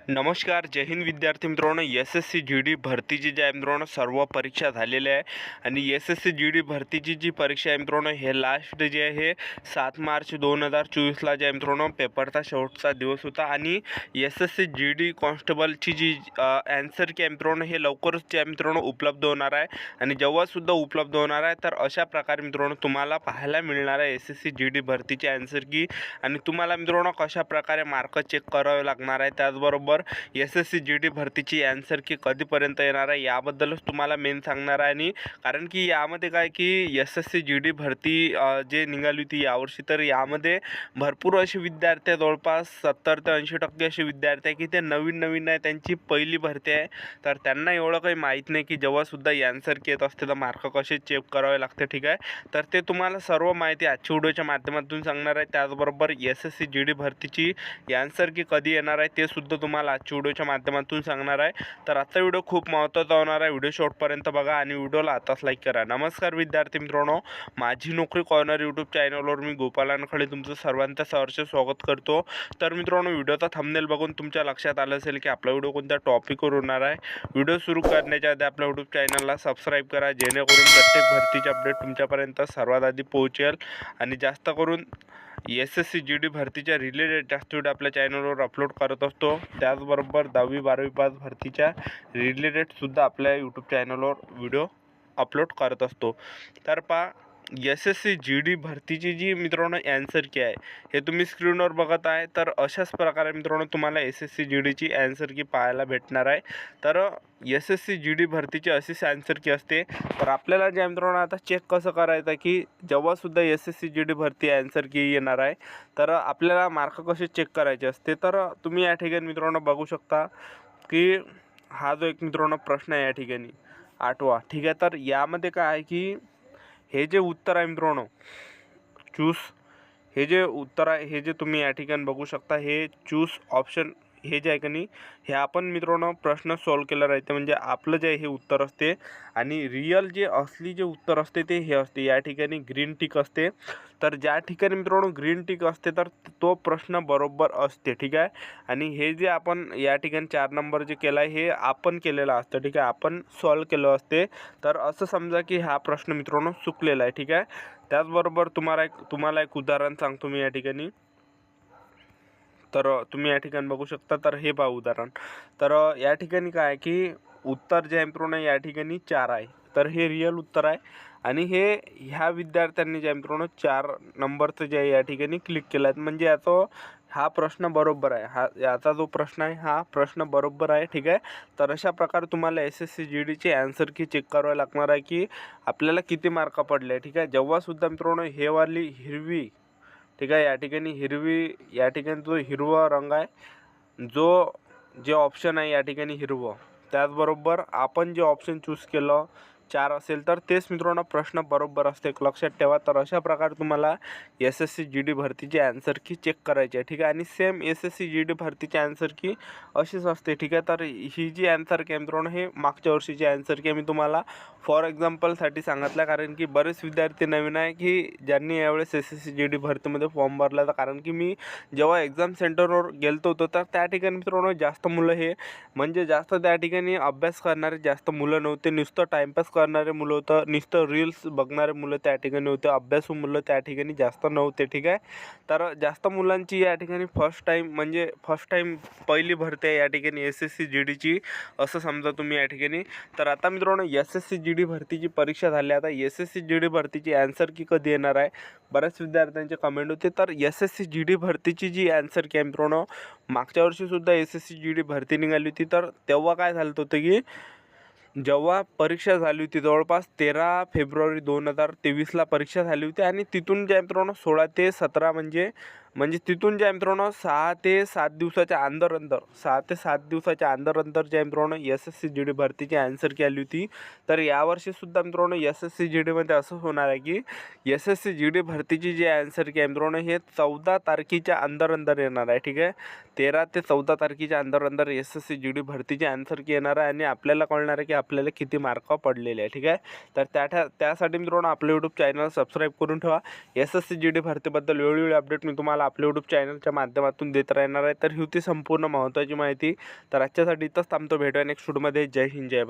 नमस्कार. जय हिंद विद्यार्थी मित्रांनो. एस-एस-सी जी-डी भरतीची जी आहे मित्रांनो सर्व परीक्षा झालेल्या आहे आणि एस-एस-सी जी-डी भरतीची जी परीक्षा आहे मित्रांनो हे लास्ट जे आहे हे 7 मार्च 2024ला जे आहे मित्रांनो पेपरचा शेवटचा दिवस होता आणि एस-एस-सी जी-डी कॉन्स्टेबलची जी ॲन्सर की आहे मित्रांनो हे लवकरच जे आहे मित्रांनो उपलब्ध होणार आहे आणि जेव्हासुद्धा उपलब्ध होणार आहे तर अशा प्रकारे मित्रांनो तुम्हाला पाहायला मिळणार आहे एस-एस-सी जी-डी भरतीची ॲन्सर की आणि तुम्हाला मित्रांनो कशा प्रकारे मार्क चेक करावे लागणार आहे. त्याचबरोबर एस-एस-सी जी-डी भरतीची ॲन्सर की कधीपर्यंत येणार आहे याबद्दलच तुम्हाला मेन सांगणार आहे. आणि कारण की यामध्ये काय की एस-एस-सी जी-डी भरती जे निघाली होती यावर्षी तर यामध्ये भरपूर असे विद्यार्थी आहे, जवळपास 70 ते 80% असे विद्यार्थी आहे की ते नवीन आहे, त्यांची पहिली भरती आहे. तर त्यांना एवढं काही माहीत नाही की जेव्हासुद्धा ॲन्सर की येत असते तर मार्क कसे चेक करावे लागते. ठीक आहे, तर ते तुम्हाला सर्व माहिती आजच्या व्हिडिओच्या माध्यमातून सांगणार आहे. त्याचबरोबर एस-एस-सी जी-डी भरतीची ॲन्सर की कधी येणार आहे ते सुद्धा तुम्हाला आजच्या व्हिडिओच्या माध्यमातून सांगणार आहे. तर आजचा व्हिडिओ खूप महत्त्वाचा होणार आहे. व्हिडिओ शेवटपर्यंत बघा आणि व्हिडिओला आताच लाईक करा. नमस्कार विद्यार्थी मित्रांनो, माझी नोकरी कॉर्नर यूट्यूब चॅनलवर मी गोपाल अनखळे तुमचं सर्वांचं सहर्ष स्वागत करतो. तर मित्रांनो, व्हिडिओचा थंबनेल बघून तुमच्या लक्षात आलं असेल की आपला व्हिडिओ कोणत्या टॉपिकवर होणार आहे. व्हिडिओ सुरू करण्याच्या आधी आपल्या यूट्यूब चॅनलला सबस्क्राईब करा, जेणेकरून प्रत्येक भरतीचे अपडेट तुमच्यापर्यंत सर्वात आधी पोहोचेल आणि जास्त करून एस-एस-सी जी-डी भरतीच्या रिलेटेड जास्त व्हिडिओ आपल्या चॅनलवर अपलोड करत असतो. त्याचबरोबर 10वी 12वी पास भरतीच्या रिलेटेडसुद्धा आपल्या यूट्यूब चॅनलवर व्हिडिओ अपलोड करत असतो. तर पहा, एस-एस-सी जी-डी भरतीची जी मित्रांनो ॲन्सर की आहे हे तुम्ही स्क्रीनवर बघत आहे. तर अशाच प्रकारे मित्रांनो तुम्हाला एस-एस-सी जी-डीची ॲन्सर की पाहायला भेटणार आहे. तर एस-एस-सी जी-डी भरतीची अशीच ॲन्सर की असते. तर आपल्याला जे मित्रांनो आता चेक कसं करायचं की जेव्हासुद्धा एस-एस-सी जी-डी भरती ॲन्सर की येणार आहे तर आपल्याला मार्क कसे चेक करायचे असते. तर तुम्ही या ठिकाणी मित्रांनो बघू शकता की हा जो एक मित्रांनो प्रश्न आहे या ठिकाणी 8वा. ठीक आहे, तर यामध्ये काय आहे की हे जे उत्तर आहे मित्रांनो चूज, हे जे उत्तर आहे हे जे तुम्ही या ठिकाणी बघू शकता हे चूज ऑप्शन हे जे आहे की नाही हे आपण मित्रांनो प्रश्न सॉल्व केला राहते, म्हणजे आपलं जे आहे हे उत्तर असते आणि रिअल जे असली जे उत्तर असते ते हे असते. या ठिकाणी ग्रीन टिक असते. तर ज्या ठिकाणी मित्रांनो ग्रीन टिक असते तर तो प्रश्न बरोबर असते. ठीक आहे, आणि हे जे आपण या ठिकाणी 4 नंबर जे केला आहे हे आपण केलेलं असतं. ठीक आहे, आपण सॉल्व केलं असते. तर असं समजा की हा प्रश्न मित्रांनो चुकलेला आहे. ठीक आहे, त्याचबरोबर तुम्हाला एक उदाहरण सांगतो मी या ठिकाणी. तर तुम्ही या ठिकाणी बघू शकता. तर हे पहा उदाहरण. तर या ठिकाणी काय आहे की उत्तर जे आहे मित्रांनो या ठिकाणी 4 आहे. तर हे रिअल उत्तर आहे आणि हे ह्या विद्यार्थ्यांनी जे आहे मित्रांनो 4 नंबरचं जे आहे या ठिकाणी क्लिक केलं आहे, म्हणजे याचा हा प्रश्न बरोबर आहे. याचा जो प्रश्न आहे हा प्रश्न बरोबर आहे. ठीक आहे, तर अशा प्रकारे तुम्हाला एस-एस-सी जी-डीची ॲन्सर की चेक करावी लागणार आहे की आपल्याला किती मार्क पडले. ठीक आहे, जेव्हासुद्धा मित्रांनो हे वाली हिरवी, ठीक आहे, या ठिकाणी हिरवी, या ठिकाणी जो हिरवा रंग आहे, जे ऑप्शन आहे या ठिकाणी हिरवं, त्याचबरोबर आपण जे ऑप्शन चूज केलं 4 असेल तर तेच मित्रांनो प्रश्न बरोबर असते. एक लक्षात ठेवा. तर अशा प्रकारे तुम्हाला एस-एस-सी जी-डी भरतीची ॲन्सर की चेक करायची आहे. ठीक आहे, आणि सेम एस-एस-सी जी-डी भरतीची ॲन्सर की अशीच असते. ठीक आहे, तर ही जी ॲन्सर की आहे मित्रांनो हे मागच्या वर्षीची ॲन्सर की मी तुम्हाला फॉर एक्झाम्पलसाठी सांगितलं, कारण की बरेच विद्यार्थी नवीन आहे की ज्यांनी यावेळेस एस-एस-सी जी-डी भरतीमध्ये फॉर्म भरला. तर कारण की मी जेव्हा एक्झाम सेंटरवर गेलो होतो तर त्या ठिकाणी मित्रांनो जास्त मुलं हे म्हणजे जास्त त्या ठिकाणी अभ्यास करणारे जास्त मुलं नव्हते. नुसतं टाईमपास करणारे मुलं होतं, नुसतं रील्स बघणारे मुलं त्या ठिकाणी होते, अभ्यासू मुलं त्या ठिकाणी जास्त नव्हते. ठीक आहे, तर जास्त मुलांची या ठिकाणी फर्स्ट टाईम पहिली भरती आहे या ठिकाणी एस-एस-सी जी-डीची असं समजा तुम्ही या ठिकाणी. तर आता मित्रांनो एस-एस-सी जी-डी भरतीची परीक्षा झाली. आता एस-एस-सी जी-डी भरतीची ॲन्सर की कधी येणार आहे बऱ्याच विद्यार्थ्यांचे कमेंट होते. तर एस-एस-सी जी-डी भरतीची जी ॲन्सर की आहे मित्रांनो मागच्या वर्षीसुद्धा एस-एस-सी जी-डी भरती निघाली होती. तर तेव्हा काय झालं होतं की जेव्हा परीक्षा झाली होती जवळपास 13 फेब्रुवारी 2023ला परीक्षा झाली होती आणि तिथून जे आहे मित्रांनो 16 ते 17 म्हणजे तिथून जे आहे मित्रांनो 6 ते 7 दिवसाच्या अंदर 6 ते 7 दिवसाच्या अंदर जे आहे मित्रांनो एस-एस-सी जी-डी भरतीची ॲन्सर की आली होती. तर यावर्षीसुद्धा मित्रांनो एस-एस-सी जी-डीमध्ये असंच होणार आहे की एस-एस-सी जी-डी भरतीची जी ॲन्सर की आहे मित्रांनो हे 14 तारखेच्या अंदर येणार आहे. ठीक आहे, 13 ते 14 तारखेच्या अंदर एस-एस-सी जी-डी भरतीची ॲन्सर की येणार आहे आणि आपल्याला कळणार आहे की आपल्याला किती मार्क पडलेले आहे. ठीक आहे, तर त्यासाठी मित्रांनो आपलं यूट्यूब चॅनल सबस्क्राईब करून ठेवा. एस-एस-सी जी-डी भरतीबद्दल वेळोवेळी अपडेट मी तुम्हाला तुम्हाला आपल्या यूट्यूब चॅनलच्या माध्यमातून देत राहणार आहे. तर ही होती संपूर्ण महत्त्वाची माहिती. तर आजच्यासाठी इथंच थांबतो. भेटूया नेक्स्ट व्हिडिओमध्ये. जय हिंद, जय भारत.